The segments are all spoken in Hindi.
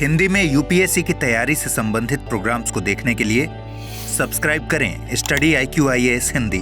हिंदी में यूपीएससी की तैयारी से संबंधित प्रोग्राम्स को देखने के लिए सब्सक्राइब करें स्टडी IQ IAS हिंदी।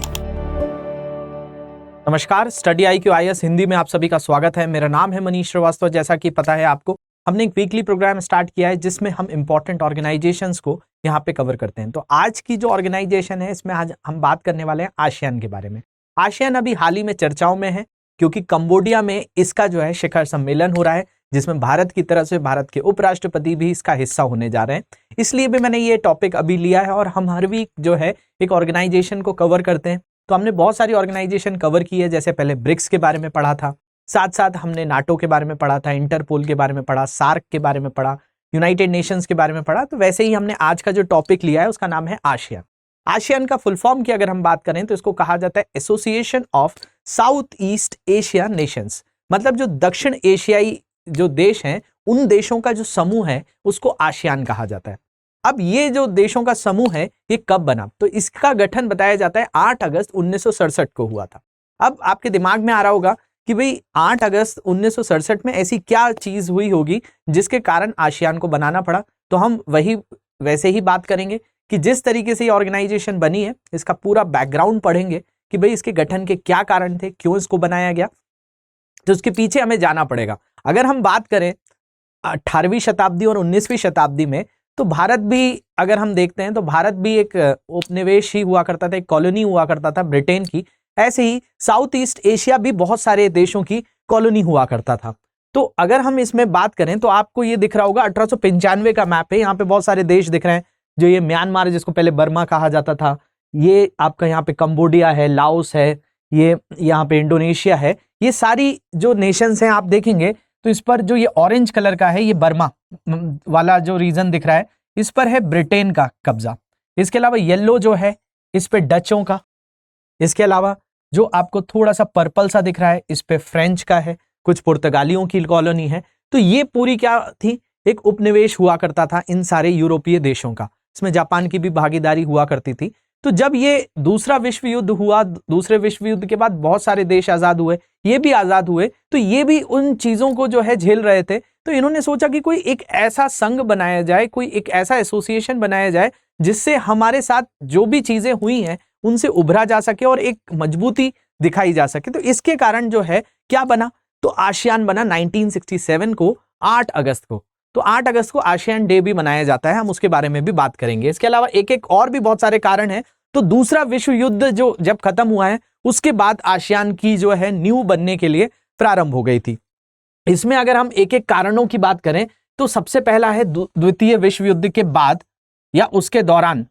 नमस्कार, स्टडी IQ IAS हिंदी में आप सभी का स्वागत है। मेरा नाम है मनीष श्रीवास्तव। जैसा कि पता है आपको, हमने एक वीकली प्रोग्राम स्टार्ट किया है जिसमें हम इंपॉर्टेंट ऑर्गेनाइजेशंस को यहाँ पे कवर करते हैं। तो आज की जो ऑर्गेनाइजेशन है, इसमें आज हम बात करने वाले हैं आसियान के बारे में। आसियान अभी हाल ही में चर्चाओं में है क्योंकि कंबोडिया में इसका जो है शिखर सम्मेलन हो रहा है, जिसमें भारत की तरफ से भारत के उपराष्ट्रपति भी इसका हिस्सा होने जा रहे हैं। इसलिए भी मैंने ये टॉपिक अभी लिया है और हम हर वीक जो है एक ऑर्गेनाइजेशन को कवर करते हैं। तो हमने बहुत सारी ऑर्गेनाइजेशन कवर की है, जैसे पहले ब्रिक्स के बारे में पढ़ा था, साथ साथ हमने नाटो के बारे में पढ़ा था, इंटरपोल के बारे में पढ़ा, सार्क के बारे में पढ़ा, यूनाइटेड नेशंस के बारे में पढ़ा। तो वैसे ही हमने आज का जो टॉपिक लिया है उसका नाम है आसियान। आसियान का फुल फॉर्म की अगर हम बात करें तो इसको कहा जाता है association of south east Asia Nations. मतलब जो दक्षिण एशियाई जो देश हैं, उन देशों का जो समूह है उसको आसियान कहा जाता है। अब ये जो देशों का समूह है ये कब बना, तो इसका गठन बताया जाता है 8 अगस्त 1967 को हुआ था। अब आपके दिमाग में आ रहा होगा कि भाई 8 अगस्त 1967 में ऐसी क्या चीज हुई होगी जिसके कारण आसियान को बनाना पड़ा। तो हम वैसे ही बात करेंगे कि जिस तरीके से ये ऑर्गेनाइजेशन बनी है, इसका पूरा बैकग्राउंड पढ़ेंगे कि भाई इसके गठन के क्या कारण थे, क्यों इसको बनाया गया। तो उसके पीछे हमें जाना पड़ेगा। अगर हम बात करें 18वीं शताब्दी और 19वीं शताब्दी में, तो भारत भी अगर हम देखते हैं तो भारत भी एक उपनिवेश ही हुआ करता था, एक कॉलोनी हुआ करता था ब्रिटेन की। ऐसे ही साउथ ईस्ट एशिया भी बहुत सारे देशों की कॉलोनी हुआ करता था। तो अगर हम इसमें बात करें तो आपको ये दिख रहा होगा 1895 का मैप है। यहाँ पे बहुत सारे देश दिख रहे हैं, जो ये म्यांमार जिसको पहले बर्मा कहा जाता था, ये आपका यहाँ पे कंबोडिया है, लाओस है, ये यहाँ पे इंडोनेशिया है। ये सारी जो नेशंस हैं आप देखेंगे तो इस पर जो ये ऑरेंज कलर का है, ये बर्मा वाला जो रीजन दिख रहा है, इस पर है ब्रिटेन का कब्जा। इसके अलावा येलो जो है इस पे डचों का। इसके अलावा जो आपको थोड़ा सा पर्पल सा दिख रहा है, इस पे फ्रेंच का है, कुछ पुर्तगालियों की कॉलोनी है। तो ये पूरी क्या थी, एक उपनिवेश हुआ करता था इन सारे यूरोपीय देशों का। इसमें जापान की भी भागीदारी हुआ करती थी। तो जब ये दूसरा विश्व युद्ध हुआ, दूसरे विश्व युद्ध के बाद बहुत सारे देश आजाद हुए, ये भी आजाद हुए, तो ये भी उन चीजों को जो है झेल रहे थे। तो इन्होंने सोचा कि कोई एक ऐसा संघ बनाया जाए, कोई एक ऐसा एसोसिएशन बनाया जाए जिससे हमारे साथ जो भी चीजें हुई हैं उनसे उभरा जा सके और एक मजबूती दिखाई जा सके। तो इसके कारण जो है क्या बना, तो आसियान बना 1967 को 8 अगस्त को। तो 8 अगस्त को आसियान डे भी मनाया जाता है, हम उसके बारे में भी बात करेंगे। इसके अलावा एक और भी बहुत सारे कारण हैं। तो दूसरा विश्व युद्ध जो जब खत्म हुआ है उसके बाद आसियान की जो है न्यू बनने के लिए प्रारंभ हो गई थी। इसमें अगर हम एक एक कारणों की बात करें तो सबसे पहला है द्वितीय विश्व युद्ध के बाद या उसके दौरान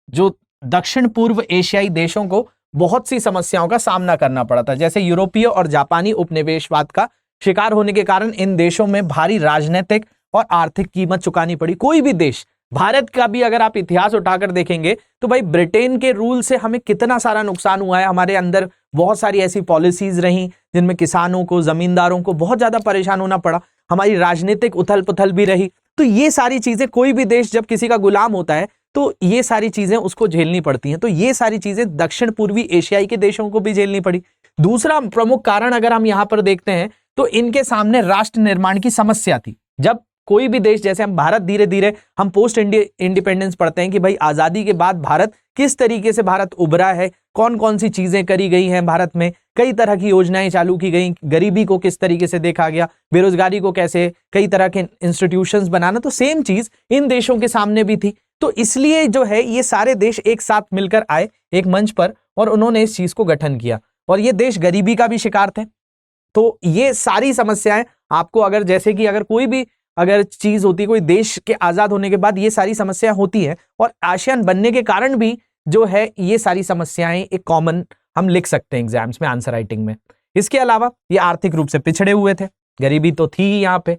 जो दक्षिण पूर्व एशियाई देशों को बहुत सी समस्याओं का सामना करना पड़ा था। जैसे यूरोपीय और जापानी उपनिवेशवाद का शिकार होने के कारण इन देशों में भारी राजनीतिक और आर्थिक कीमत चुकानी पड़ी। कोई भी देश, भारत का भी अगर आप इतिहास उठाकर देखेंगे तो भाई ब्रिटेन के रूल से हमें कितना सारा नुकसान हुआ है। हमारे अंदर बहुत सारी ऐसी पॉलिसीज रही जिनमें किसानों को, जमींदारों को बहुत ज्यादा परेशान होना पड़ा। हमारी राजनीतिक उथल पुथल भी रही। तो ये सारी चीजें, कोई भी देश जब किसी का गुलाम होता है तो ये सारी चीजें उसको झेलनी पड़ती हैं। तो ये सारी चीजें दक्षिण पूर्वी एशियाई के देशों को भी झेलनी पड़ी। दूसरा प्रमुख कारण अगर हम यहां पर देखते हैं तो इनके सामने राष्ट्र निर्माण की समस्या थी। जब कोई भी देश, जैसे हम भारत, धीरे धीरे हम पोस्ट इंडिपेंडेंस पढ़ते हैं कि भाई आजादी के बाद भारत किस तरीके से भारत उभरा है, कौन कौन सी चीजें करी गई हैं भारत में, कई तरह की योजनाएं चालू की गई, गरीबी को किस तरीके से देखा गया, बेरोजगारी को कैसे, कई तरह के इंस्टीट्यूशंस बनाना। तो सेम चीज इन देशों के सामने भी थी। तो इसलिए जो है ये सारे देश एक साथ मिलकर आए एक मंच पर और उन्होंने इस चीज को गठन किया। और ये देश गरीबी का भी शिकार थे। तो ये सारी समस्याएं आपको, अगर जैसे कि अगर कोई भी अगर चीज होती है, कोई देश के आजाद होने के बाद ये सारी समस्याएं होती हैं, और आसियान बनने के कारण भी जो है ये सारी समस्याएं एक कॉमन हम लिख सकते हैं एग्जाम्स में, आंसर राइटिंग में। इसके अलावा ये आर्थिक रूप से पिछड़े हुए थे, गरीबी तो थी ही यहाँ पे।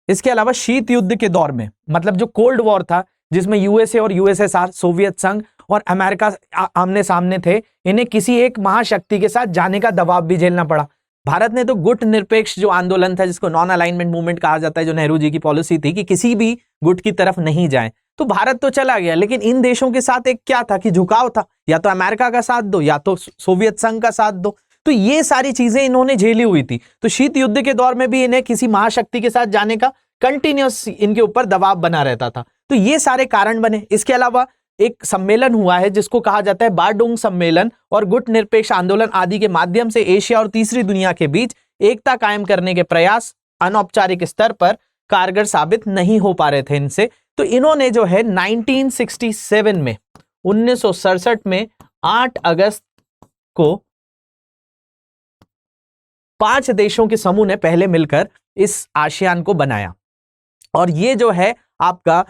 इसके अलावा शीत युद्ध के दौर में, मतलब जो कोल्ड वॉर था जिसमें यूएसए और यूएसएसआर, सोवियत संघ और अमेरिका आमने सामने थे, इन्हें किसी एक महाशक्ति के साथ जाने का दबाव भी झेलना पड़ा। भारत ने तो गुट निरपेक्ष जो आंदोलन था, जिसको नॉन अलाइनमेंट मूवमेंट कहा जाता है, जो नेहरू जी की पॉलिसी थी कि किसी भी गुट की तरफ नहीं जाए, तो भारत तो चला गया। लेकिन इन देशों के साथ एक क्या था कि झुकाव था, या तो अमेरिका का साथ दो या तो सोवियत संघ का साथ दो। तो ये सारी चीजें इन्होंने झेली हुई थी। तो शीत युद्ध के दौर में भी इन्हें किसी महाशक्ति के साथ जाने का कंटिन्यूस इनके ऊपर दबाव बना रहता था। तो ये सारे कारण बने। इसके अलावा एक सम्मेलन हुआ है जिसको कहा जाता है बारडोंग सम्मेलन, और गुट निरपेक्ष आंदोलन आदि के माध्यम से एशिया और तीसरी दुनिया के बीच एकता कायम करने के प्रयास अनौपचारिक स्तर पर कारगर साबित नहीं हो पा रहे थे इनसे। तो इन्होंने जो है 1967 में 1967 में 8 अगस्त को 5 देशों के समूह ने पहले मिलकर इस आसियान को बनाया, और ये जो है आपका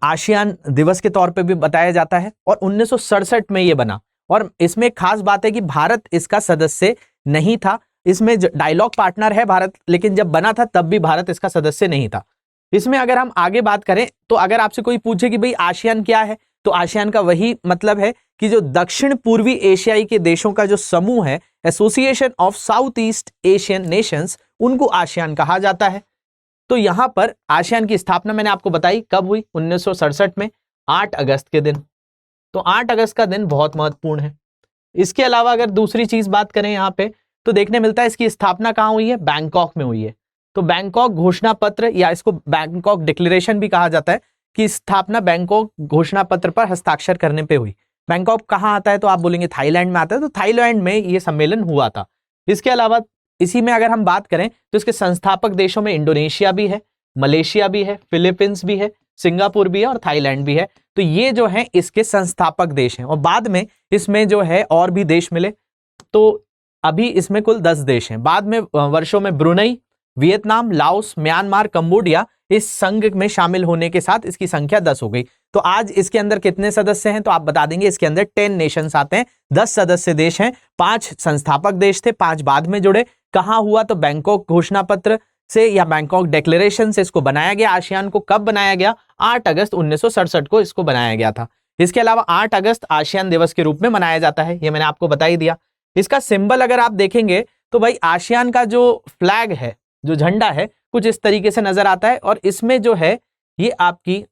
आसियान दिवस के तौर पे भी बताया जाता है, और 1967 में ये बना। और इसमें खास बात है कि भारत इसका सदस्य नहीं था। इसमें डायलॉग पार्टनर है भारत, लेकिन जब बना था तब भी भारत इसका सदस्य नहीं था। इसमें अगर हम आगे बात करें तो अगर आपसे कोई पूछे कि भाई आसियान क्या है, तो आसियान का वही मतलब है कि जो दक्षिण पूर्वी एशियाई के देशों का जो समूह है, association of south east Asian Nations, उनको आसियान कहा जाता है। तो यहां पर आसियान की स्थापना मैंने आपको बताई कब हुई, 1967 में 8 अगस्त के दिन। तो 8 अगस्त का दिन बहुत महत्वपूर्ण है। इसके अलावा अगर दूसरी चीज बात करें यहाँ पे, तो देखने मिलता है इसकी स्थापना कहाँ हुई है, बैंकॉक में हुई है। तो बैंकॉक घोषणा पत्र, या इसको बैंकॉक डिक्लेरेशन भी कहा जाता है, कि स्थापना बैंकॉक घोषणा पत्र पर हस्ताक्षर करने पे हुई। बैंकॉक कहाँ आता है, तो आप बोलेंगे थाईलैंड में आता है, तो थाईलैंड में ये सम्मेलन हुआ था। इसके अलावा इसी में अगर हम बात करें तो इसके संस्थापक देशों में इंडोनेशिया भी है, मलेशिया भी है, फिलीपींस भी है, सिंगापुर भी है और थाईलैंड भी है। तो ये जो है इसके संस्थापक देश हैं, और बाद में इसमें जो है और भी देश मिले। तो अभी इसमें कुल 10 देश हैं। बाद में वर्षों में Brunei, Vietnam, Laos, Myanmar, Cambodia इस संघ में शामिल होने के साथ इसकी संख्या 10 हो गई। तो आज इसके अंदर कितने सदस्य हैं, तो आप बता देंगे इसके अंदर 10 नेशंस आते हैं, 10 सदस्य देश हैं। 5 संस्थापक देश थे, 5 बाद में जुड़े। कहां हुआ, तो बैंकॉक घोषणा पत्र से या बैंकॉक डिक्लेरेशन से इसको बनाया गया। आसियान को कब बनाया गया, 8 अगस्त 1967 को इसको बनाया गया था। इसके अलावा 8 अगस्त आसियान दिवस के रूप में मनाया जाता है, ये मैंने आपको बता ही दिया। इसका सिंबल अगर आप देखेंगे तो भाई आसियान का जो फ्लैग है, जो झंडा है, कुछ इस तरीके से नजर आता है, और इसमें जो है ये आपकी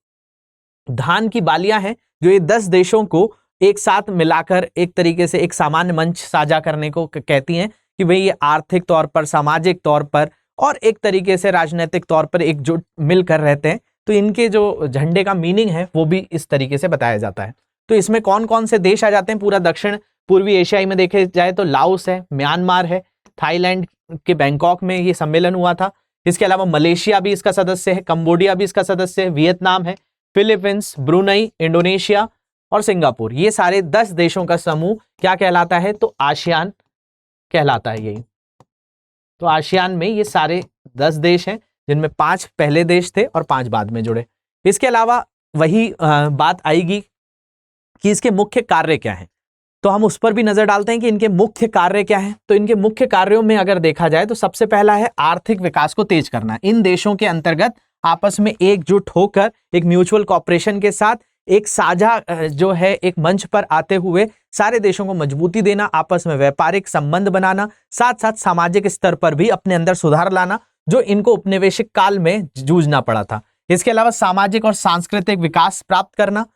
धान की बालियां हैं, जो ये 10 देशों को एक साथ मिलाकर एक तरीके से एक सामान्य मंच साझा करने को कहती हैं, कि भाई ये आर्थिक तौर पर, सामाजिक तौर पर और एक तरीके से राजनीतिक तौर पर एकजुट मिलकर रहते हैं। तो इनके जो झंडे का मीनिंग है वो भी इस तरीके से बताया जाता है। तो इसमें कौन कौन से देश आ जाते हैं, पूरा दक्षिण पूर्वी एशियाई में देखे जाए तो लाओस है, म्यांमार है, थाईलैंड के बैंकॉक में ये सम्मेलन हुआ था। इसके अलावा मलेशिया भी इसका सदस्य है, कंबोडिया भी इसका सदस्य है, वियतनाम है, फिलीपींस, ब्रुनई, इंडोनेशिया और सिंगापुर। ये सारे 10 देशों का समूह क्या कहलाता है, तो आसियान कहलाता है। यही तो आसियान में ये सारे 10 देश हैं, जिनमें 5 पहले देश थे और 5 बाद में जुड़े। इसके अलावा वही बात आएगी कि इसके मुख्य कार्य क्या हैं, तो हम उस पर भी नजर डालते हैं कि इनके मुख्य कार्य क्या हैं। तो इनके मुख्य कार्यों में अगर देखा जाए तो सबसे पहला है आर्थिक विकास को तेज करना। इन देशों के अंतर्गत आपस में एकजुट होकर एक म्यूचुअल कॉपरेशन के साथ एक साझा जो है एक मंच पर आते हुए सारे देशों को मजबूती देना, आपस में व्यापारिक संबंध बनाना, साथ साथ सामाजिक स्तर पर भी अपने अंदर सुधार लाना, जो इनको उपनिवेशिक काल में जूझना पड़ा था। इसके अलावा सामाजिक और सांस्कृतिक विकास प्राप्त करना,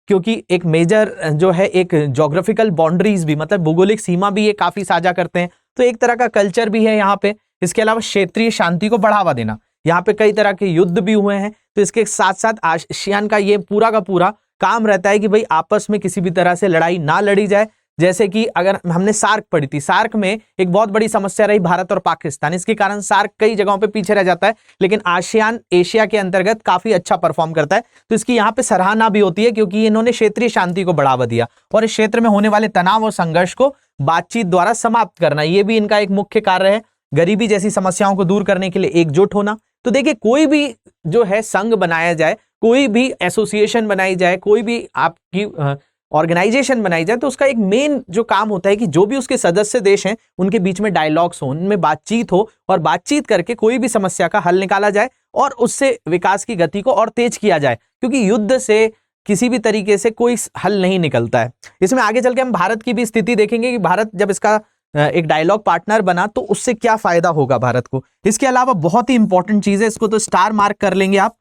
क्योंकि एक मेजर जो है एक ज्योग्राफिकल बाउंड्रीज भी, मतलब भौगोलिक सीमा भी ये काफी साझा करते हैं, तो एक तरह का कल्चर भी है यहाँ पे। इसके अलावा क्षेत्रीय शांति को बढ़ावा देना, यहाँ पे कई तरह के युद्ध भी हुए हैं, तो इसके साथ साथ आसियान का ये पूरा का पूरा काम रहता है कि भाई आपस में किसी भी तरह से लड़ाई ना लड़ी जाए। जैसे कि अगर हमने सार्क पढ़ी थी, सार्क में एक बहुत बड़ी समस्या रही भारत और पाकिस्तान, इसके कारण सार्क कई जगहों पे पीछे रह जाता है, लेकिन आसियान एशिया के अंतर्गत काफी अच्छा परफॉर्म करता है। तो इसकी यहाँ पे सराहना भी होती है, क्योंकि इन्होंने क्षेत्रीय शांति को बढ़ावा दिया और इस क्षेत्र में होने वाले तनाव और संघर्ष को बातचीत द्वारा समाप्त करना, ये भी इनका एक मुख्य कार्य है। गरीबी जैसी समस्याओं को दूर करने के लिए एकजुट होना। तो देखिए, कोई भी जो है संघ बनाया जाए, कोई भी एसोसिएशन बनाई जाए, कोई भी आपकी ऑर्गेनाइजेशन बनाई जाए, तो उसका एक मेन जो काम होता है कि जो भी उसके सदस्य देश हैं उनके बीच में डायलॉग्स हो, उनमें बातचीत हो, और बातचीत करके कोई भी समस्या का हल निकाला जाए और उससे विकास की गति को और तेज किया जाए, क्योंकि युद्ध से किसी भी तरीके से कोई हल नहीं निकलता है। इसमें आगे चल के हम भारत की भी स्थिति देखेंगे कि भारत जब इसका एक डायलॉग पार्टनर बना तो उससे क्या फायदा होगा भारत को। इसके अलावा बहुत ही इंपॉर्टेंट चीज है, इसको तो स्टार मार्क कर लेंगे आप,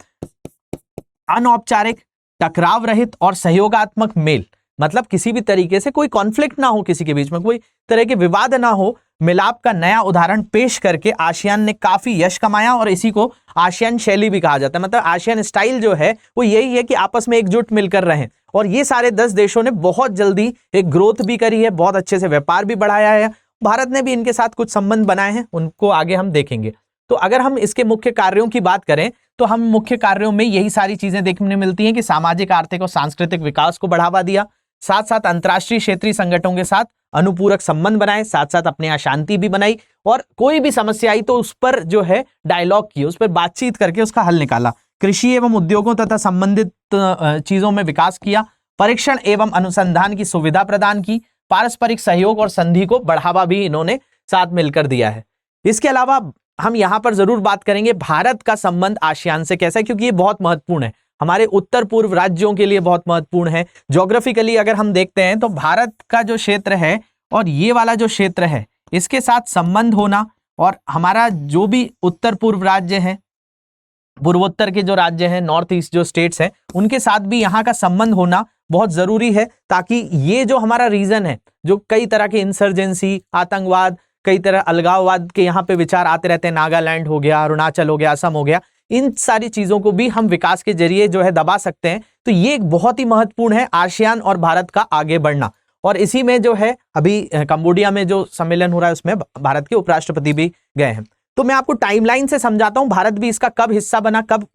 अनौपचारिक, टकराव रहित और सहयोगात्मक मेल, मतलब किसी भी तरीके से कोई कॉन्फ्लिक्ट ना हो, किसी के बीच में कोई तरह के विवाद ना हो, मिलाप का नया उदाहरण पेश करके आसियान ने काफी यश कमाया और इसी को आसियान शैली भी कहा जाता है। मतलब आसियान स्टाइल जो है वो यही है कि आपस में एकजुट मिलकर रहें। और ये सारे 10 देशों ने बहुत जल्दी एक ग्रोथ भी करी है, बहुत अच्छे से व्यापार भी बढ़ाया है। भारत ने भी इनके साथ कुछ संबंध बनाए हैं, उनको आगे हम देखेंगे। तो अगर हम इसके मुख्य कार्यों की बात करें तो हम मुख्य कार्यों में यही सारी चीजें देखने मिलती हैं कि सामाजिक, आर्थिक और सांस्कृतिक विकास को बढ़ावा दिया, साथ साथ अंतर्राष्ट्रीय क्षेत्रीय संगठनों के साथ अनुपूरक संबंध बनाए, साथ साथ अपने यहाँ शांति भी बनाई और कोई भी समस्या आई तो उस पर जो है डायलॉग किए, उस पर बातचीत करके उसका हल निकाला। कृषि एवं उद्योगों तथा संबंधित चीजों में विकास किया, परीक्षण एवं अनुसंधान की सुविधा प्रदान की, पारस्परिक सहयोग और संधि को बढ़ावा भी इन्होंने साथ मिलकर दिया है। इसके अलावा हम यहाँ पर जरूर बात करेंगे भारत का संबंध आसियान से कैसा है, क्योंकि ये बहुत महत्वपूर्ण है, हमारे उत्तर पूर्व राज्यों के लिए बहुत महत्वपूर्ण है। ज्योग्राफिकली अगर हम देखते हैं तो भारत का जो क्षेत्र है और ये वाला जो क्षेत्र है इसके साथ संबंध होना और हमारा जो भी उत्तर पूर्व राज्य है, पूर्वोत्तर के जो राज्य हैं, नॉर्थ ईस्ट जो स्टेट्स हैं, उनके साथ भी यहाँ का संबंध होना बहुत जरूरी है, ताकि ये जो हमारा रीजन है, जो कई तरह के इंसर्जेंसी, आतंकवाद, कई तरह अलगाववाद के यहाँ पे विचार आते रहते हैं, नागालैंड हो गया, अरुणाचल हो गया, असम हो गया, इन सारी चीजों को भी हम विकास के जरिए जो है दबा सकते हैं। तो ये एक बहुत ही महत्वपूर्ण है आसियान और भारत का आगे बढ़ना। और इसी में जो है अभी कंबोडिया में जो सम्मेलन हो रहा है उसमें भारत के उपराष्ट्रपति भी गए हैं। तो मैं आपको टाइमलाइन से समझाता हूं, भारत भी इसका कब हिस्सा बना, कब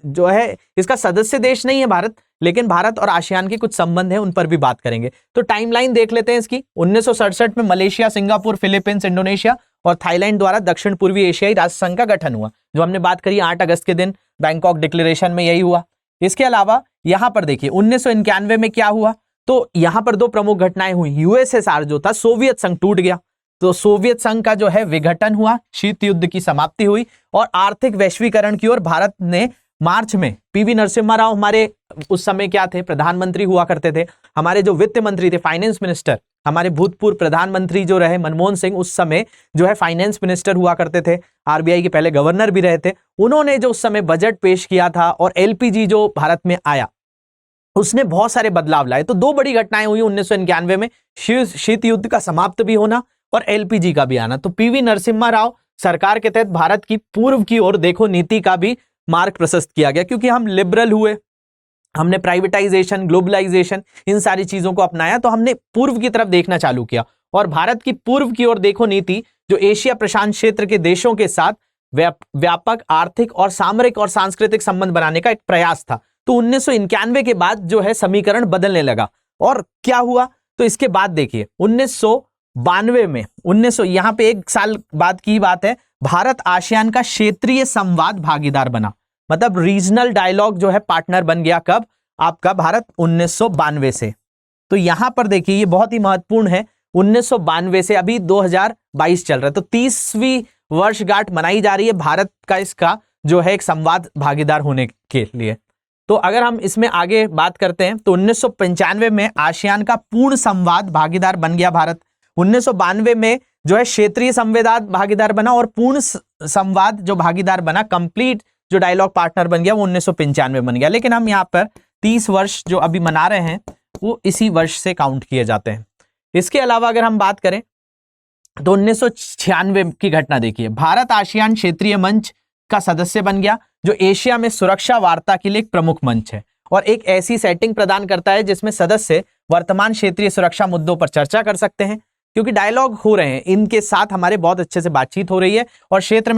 जो है इसका सदस्य देश नहीं है भारत, लेकिन भारत और आसियान के कुछ संबंध हैं, उन पर भी बात करेंगे। तो टाइमलाइन देख लेते हैं इसकी। 1967 में मलेशिया, सिंगापुर, फिलीपींस, इंडोनेशिया और थाईलैंड द्वारा दक्षिण पूर्वी एशियाई राष्ट्र संघ का गठन हुआ, जो हमने बात करी 8 अगस्त के दिन बैंकॉक डिक्लेरेशन में यही हुआ। इसके अलावा यहां पर देखिए 1991 में क्या हुआ, तो यहां पर 2 प्रमुख घटनाएं हुई। यूएसएसआर जो था, सोवियत संघ टूट गया, तो सोवियत संघ का जो है विघटन हुआ, शीत युद्ध की समाप्ति हुई और आर्थिक वैश्वीकरण की ओर भारत ने मार्च में पीवी नरसिम्हा राव हमारे उस समय क्या थे, प्रधानमंत्री हुआ करते थे। हमारे जो वित्त मंत्री थे, फाइनेंस मिनिस्टर, हमारे भूतपूर्व प्रधानमंत्री जो रहे मनमोहन सिंह, उस समय जो है फाइनेंस मिनिस्टर हुआ करते थे, आरबीआई के पहले गवर्नर भी रहे थे। उन्होंने जो उस समय बजट पेश किया था और एलपीजी जो भारत में आया उसने बहुत सारे बदलाव लाए। तो 2 बड़ी घटनाएं हुई 1991 में, शीत युद्ध का समाप्त भी होना और एलपीजी का भी आना। तो पीवी नरसिम्हा राव सरकार के तहत भारत की पूर्व की ओर देखो नीति का भी मार्ग प्रशस्त किया गया, क्योंकि हम लिबरल हुए, हमने प्राइवेटाइजेशन, ग्लोबलाइजेशन, इन सारी चीजों को अपनाया, तो हमने पूर्व की तरफ देखना चालू किया। और भारत की पूर्व की ओर देखो नीति जो एशिया प्रशांत क्षेत्र के देशों के साथ व्यापक आर्थिक और सामरिक और सांस्कृतिक संबंध बनाने का एक प्रयास था। तो 1991 के बाद जो है समीकरण बदलने लगा। और क्या हुआ, तो इसके बाद देखिए 1992 में, यहाँ पे 1 साल बाद की बात है, भारत आसियान का क्षेत्रीय संवाद भागीदार बना, मतलब रीजनल डायलॉग जो है पार्टनर बन गया। कब? आपका भारत 1992 से। तो यहां पर देखिए ये बहुत ही महत्वपूर्ण है, 1992 से अभी 2022 चल रहा है, तो 30वीं वर्षगांठ मनाई जा रही है भारत का इसका जो है एक संवाद भागीदार होने के लिए। तो अगर हम इसमें आगे बात करते हैं तो 1995 में आसियान का पूर्ण संवाद भागीदार बन गया भारत। 1992 में जो है क्षेत्रीय संवाद भागीदार बना और पूर्ण संवाद जो भागीदार बना, कंप्लीट जो डायलॉग पार्टनर बन गया, वो 1995 बन गया। लेकिन हम यहाँ पर 30 वर्ष जो अभी मना रहे हैं वो इसी वर्ष से काउंट किए जाते हैं। इसके अलावा अगर हम बात करें तो 1996 की घटना देखिए, भारत आसियान क्षेत्रीय मंच का सदस्य बन गया, जो एशिया में सुरक्षा वार्ता के लिए एक प्रमुख मंच है और एक ऐसी सेटिंग प्रदान करता है जिसमें सदस्य वर्तमान क्षेत्रीय सुरक्षा मुद्दों पर चर्चा कर सकते हैं, क्योंकि डायलॉग हो रहे हैं, इनके साथ हमारे बहुत अच्छे से बातचीत हो रही है और क्षेत्र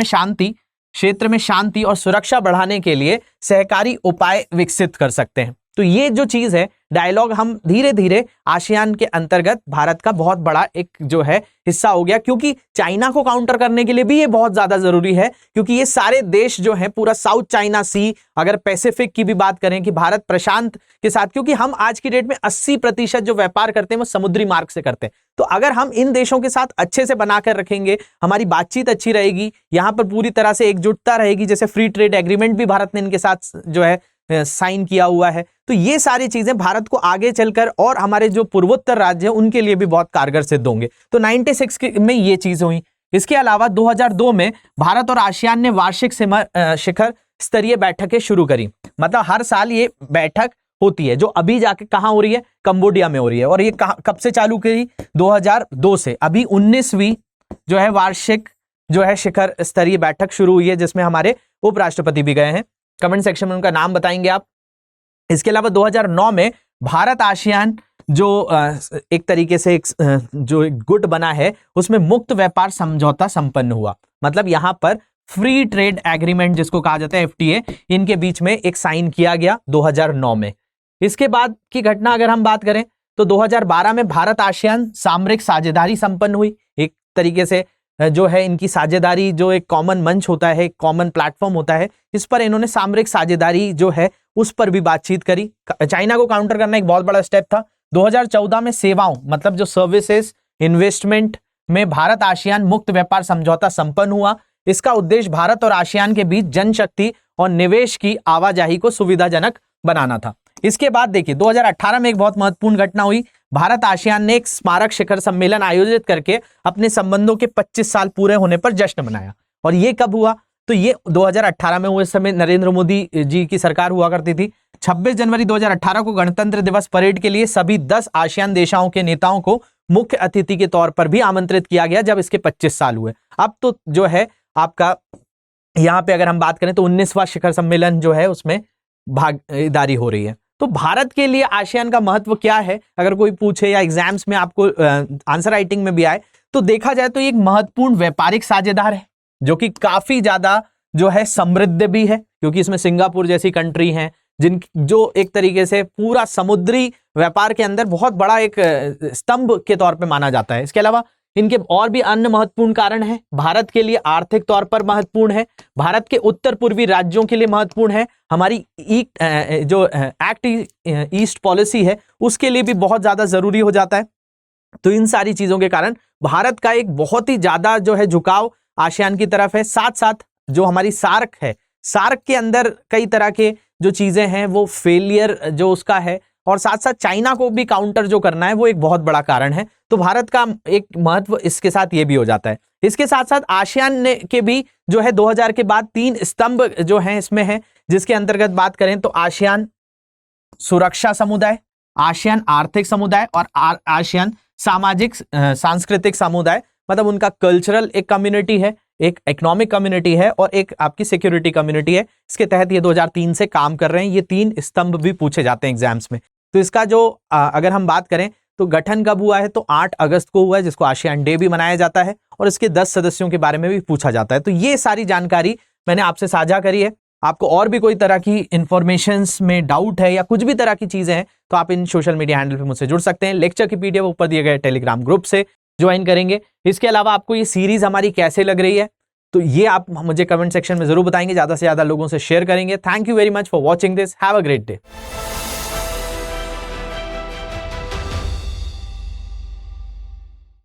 में शांति और सुरक्षा बढ़ाने के लिए सहकारी उपाय विकसित कर सकते हैं। तो ये जो चीज है, डायलॉग हम धीरे धीरे आसियान के अंतर्गत भारत का बहुत बड़ा एक जो है हिस्सा हो गया, क्योंकि चाइना को काउंटर करने के लिए भी ये बहुत ज्यादा जरूरी है, क्योंकि ये सारे देश जो हैं पूरा साउथ चाइना सी, अगर पैसिफिक की भी बात करें कि भारत प्रशांत के साथ, क्योंकि हम आज की डेट में 80% जो व्यापार करते हैं वो समुद्री मार्ग से करते हैं। तो अगर हम इन देशों के साथ अच्छे से बनाकर रखेंगे, हमारी बातचीत अच्छी रहेगी, यहाँ पर पूरी तरह से एकजुटता रहेगी, जैसे फ्री ट्रेड एग्रीमेंट भी भारत ने इनके साथ जो है साइन किया हुआ है, तो ये सारी चीजें भारत को आगे चलकर और हमारे जो पूर्वोत्तर राज्य हैं उनके लिए भी बहुत कारगर सिद्ध होंगे। तो 96 में ये चीज हुई। इसके अलावा 2002 में भारत और आसियान ने वार्षिक शिखर स्तरीय बैठकें शुरू करी, मतलब हर साल ये बैठक होती है, जो अभी जाके कहां हो रही है, कंबोडिया में हो रही है। और ये कब से चालू करी? 2002 से। अभी 19वीं जो है वार्षिक जो है शिखर स्तरीय बैठक शुरू हुई है, जिसमें हमारे उपराष्ट्रपति भी गए हैं। कमेंट सेक्शन में उनका नाम बताएंगे आप। इसके अलावा 2009 में भारत आसियान जो एक तरीके से जो गुट बना है, उसमें मुक्त व्यापार समझौता संपन्न हुआ। मतलब यहां पर फ्री ट्रेड एग्रीमेंट जिसको कहा जाता है FTA, इनके बीच में एक साइन किया गया 2009 में। इसके बाद की घटना अगर हम बात करें तो 2012 में भारत आसियान सामरिक साझेदारी संपन्न हुई। एक तरीके से जो है इनकी साझेदारी, जो एक कॉमन मंच होता है, कॉमन प्लेटफॉर्म होता है, इस पर इन्होंने सामरिक साझेदारी जो है उस पर भी बातचीत करी। चाइना को काउंटर करना एक बहुत बड़ा स्टेप था। 2014 में सेवाओं मतलब जो सर्विसेज इन्वेस्टमेंट में भारत आसियान मुक्त व्यापार समझौता संपन्न हुआ। इसका उद्देश्य भारत और आसियान के बीच जनशक्ति और निवेश की आवाजाही को सुविधाजनक बनाना था। इसके बाद देखिए 2018 में एक बहुत महत्वपूर्ण घटना हुई। भारत आसियान ने एक स्मारक शिखर सम्मेलन आयोजित करके अपने संबंधों के 25 साल पूरे होने पर जश्न मनाया। और ये कब हुआ? तो ये 2018 में हुए। इस समय नरेंद्र मोदी जी की सरकार हुआ करती थी। 26 जनवरी 2018 को गणतंत्र दिवस परेड के लिए सभी 10 आसियान देशों के नेताओं को मुख्य अतिथि के तौर पर भी आमंत्रित किया गया, जब इसके 25 साल हुए। अब तो जो है आपका यहाँ पे अगर हम बात करें तो 19वां शिखर सम्मेलन जो है उसमें भागीदारी हो रही है। तो भारत के लिए आसियान का महत्व क्या है, अगर कोई पूछे या एग्जाम्स में आपको आंसर राइटिंग में भी आए, तो देखा जाए तो एक महत्वपूर्ण व्यापारिक साझेदार है, जो कि काफी ज्यादा जो है समृद्ध भी है, क्योंकि इसमें सिंगापुर जैसी कंट्री हैं जो एक तरीके से पूरा समुद्री व्यापार के अंदर बहुत बड़ा एक स्तंभ के तौर पे माना जाता है। इसके अलावा इनके और भी अन्य महत्वपूर्ण कारण हैं। भारत के लिए आर्थिक तौर पर महत्वपूर्ण है, भारत के उत्तर पूर्वी राज्यों के लिए महत्वपूर्ण है, हमारी जो एक्ट ईस्ट पॉलिसी है उसके लिए भी बहुत ज्यादा जरूरी हो जाता है। तो इन सारी चीजों के कारण भारत का एक बहुत ही ज्यादा जो है झुकाव आसियान की तरफ है। साथ साथ जो हमारी सार्क है, सार्क के अंदर कई तरह के जो चीजें हैं वो फेलियर जो उसका है, और साथ साथ चाइना को भी काउंटर जो करना है वो एक बहुत बड़ा कारण है। तो भारत का एक महत्व इसके साथ ये भी हो जाता है। इसके साथ साथ आसियान ने के भी जो है 2000 के बाद 3 स्तंभ जो हैं इसमें है, जिसके अंतर्गत बात करें तो आसियान सुरक्षा समुदाय, आसियान आर्थिक समुदाय और आसियान सामाजिक सांस्कृतिक समुदाय। मतलब उनका कल्चरल एक कम्युनिटी है, एक इकोनॉमिक कम्युनिटी है और एक आपकी सिक्योरिटी कम्युनिटी है। इसके तहत ये 2003 से काम कर रहे हैं। ये 3 स्तंभ भी पूछे जाते हैं एग्जाम्स में। तो इसका जो अगर हम बात करें तो गठन कब हुआ है, तो 8 अगस्त को हुआ है, जिसको आसियान डे भी मनाया जाता है, और इसके 10 सदस्यों के बारे में भी पूछा जाता है। तो ये सारी जानकारी मैंने आपसे साझा करी है। आपको और भी कोई तरह की इंफॉर्मेशंस में डाउट है या कुछ भी तरह की चीजें हैं तो आप इन सोशल मीडिया हैंडल पे मुझसे जुड़ सकते हैं। लेक्चर की PDF ऊपर दिए गए टेलीग्राम ग्रुप से ज्वाइन करेंगे। इसके अलावा आपको ये सीरीज हमारी कैसे लग रही है तो ये आप मुझे कमेंट सेक्शन में जरूर बताएंगे, ज्यादा से ज्यादा लोगों से शेयर करेंगे। Thank you very much for watching this. Have a great day.